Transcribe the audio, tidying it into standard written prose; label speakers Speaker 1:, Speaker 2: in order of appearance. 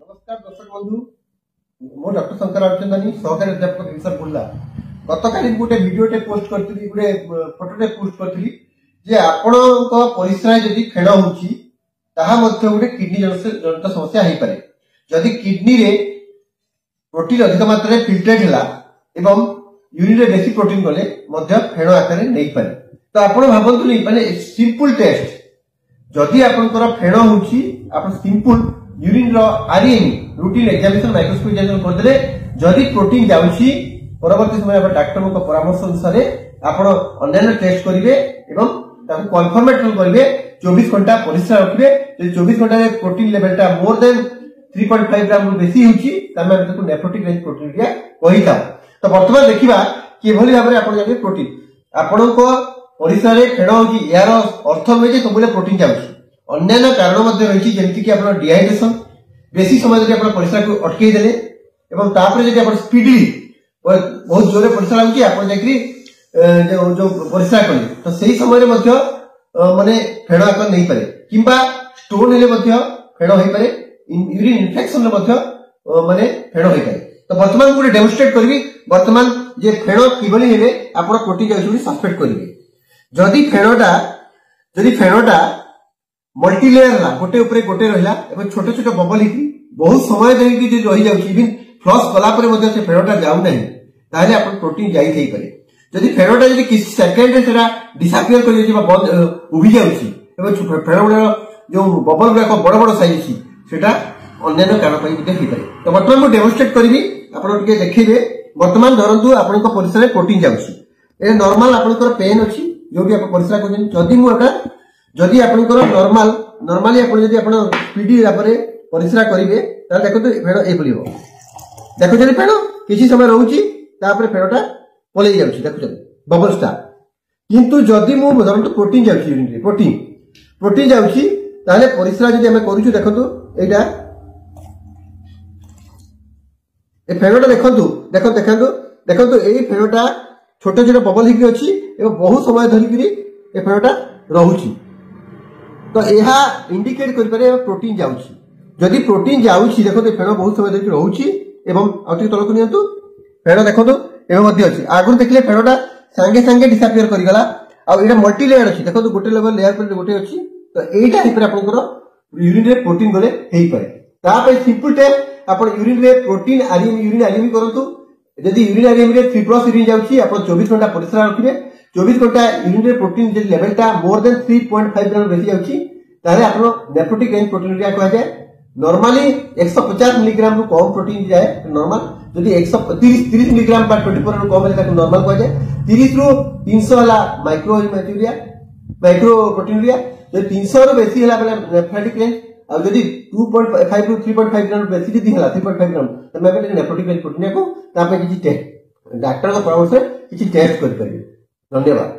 Speaker 1: नमस्कार दर्शक बंधु मो डॉक्टर शंकर रामचंदानी सहकारी अध्यापक इंसर बुर्ला गतकाली गोटे वीडियोटे पोस्ट करथिली गोटे फोटोटे पोस्ट करथिली जे आपणक परिश्रा जदि फेण होउची ताहा मध्ये गोटे किडनी जनित समस्या हेई पारे जदि किडनी रे प्रोटीन अधिक मात्रा रे फिल्ट्रेट हला एवं यूरिन रे बेसी प्रोटीन गले मध्ये फेण आकार नै पारे तो आपण भाबंतु नै माने सिंपल टेस्ट जदि आपनकर फेण होउची आपण सिंपल यूरिन रो RME routine examination microscopy examination करदे जदि प्रोटीन जाउची परवर्ती समय आप डॉक्टर को परामर्श अनुसार आपण ऑनलाइन टेस्ट करिवे एवं ताको कन्फर्मेशन करिवे 24 घंटा परिश्रा रखिवे जे 24 घंटा रे प्रोटीन लेवलटा मोर देन 3.5 ग्राम रु बेसी होउची तमे ताको नेफ्रोटिक रेंज प्रोटीन रिया कहिता तो वर्तमान देखिबा कि भली भाबरे आपण जानि प्रोटीन आपण को परिश्रा रे फेड होउची यार अर्थ होय जे सबले प्रोटीन जाउची अन्य कारण मध्य रही जमती कि आप डिहाइड्रेशन बेसी समय जब आप परिश्रा को अटकई देले एवं तापर जब आप स्पीडली बहुत जोरे परिश्रा लागुची आप जो परिश्रा कले तो सही समय मध्य माने फेड आकर नहीं पारे किंबा स्टोन हेले मध्य फेड होई पारे यूरिन इन्फेक्शन मध्य माने फेड होई पारे तो वर्तमान को डेमोन्स्ट्रेट करबी वर्तमान जे फेड किबली हेले आपण प्रोटीन जाउची सस्पेक्ट करिवे जदि फेडटा मल्टीलेयर ला गोटे ऊपर गोटे रहिला एवं छोटे छोटे बबल हिकी बहुत समय धरि कि रही जाउची इवन फ्लश कला परे मध्ये से फेडटा जाउ नाही ताले आपण प्रोटीन जाई थई पारे जदि फेडटा जदि किसी सेकंड रे सेरा डिसअपियर कर जेबा बंद उभी जाउची एवं फेडटा जो बबल गुरा को बड़ बड़ साइज छी सेटा अन्य कारण पई मध्ये ही पारे तो वर्तमान को डेमोन्स्ट्रेट करबी आपण टिके देखिबे वर्तमान धरंतु आपण को परिश्रा रे प्रोटीन जाउची ए नॉर्मल आपण को पेन अछि जो भी आपण परिश्रा को जदि मु एटा जदि आपनकर नॉर्मली आपण जदि आपण स्पीडी लापरे परिश्रा करिवे ता देखो तो फेड ए पलिबो देखो जदि फेड किछि समय रहउची तापर फेडटा पलै जाउची देखो बबल स्टार किंतु जदि मु धरंतु प्रोटीन जाउची यूरिन रे प्रोटीन जाउची ताले परिश्रा जदि हम करूछु देखो तो एटा ए फेडटा देखो तो ए फेडटा छोटे छोटे बबल हिकी अछि एवं बहुत समय धरि करी ए फेडटा रहउची तो यह इंडिकेट कर पारे प्रोटीन जाउची जदि प्रोटीन जाउची देखो फेड बहुत समय धरि रहउची एवं अति तलक नियंतु फेड देखो तो एवं मध्ये अछि आगुर देखले फेडटा संगे डिसअपियर करि गला आ एटा मल्टी लेयर अछि देखो तो गोटे लेवल लेयर पर गोटे अछि तो एटा हिपर आपनकर यूरिन रे प्रोटीन गले हेई पारे ता पे सिंपल टेस्ट आपण यूरिन रे प्रोटीन यूरिन आरएमई करंतु जदि यूरिन आरएमई रे 3+ यूरिन जाउची आपण 24 घंटा परिश्रा रखिबे 24 घंटा यूरिन रे प्रोटीन जे लेवलटा मोर देन 3.5 ग्राम बेसी जाउची तारे आपण नेफ्रोटिक रेंज प्रोटीन रिया कह जाय नॉर्मली 150 मिलीग्राम रु कम प्रोटीन जाय नॉर्मल जदि 130 मिलीग्राम बा 24 रु कम हेला नॉर्मल कह जाय 30 रु 300 हला माइक्रो प्रोटीन रिया जदि 300 रु बेसी हला बेला नेफ्रोटिक रेंज आ जदि 2.5 रु 3.5 ग्राम बेसी जदि हला 3.5 ग्राम त मैं बेले नेफ्रोटिक रेंज प्रोटीन को ता पे किछि टेस्ट डॉक्टर को परामर्श किछि टेस्ट कर परिबे धन्यवाद।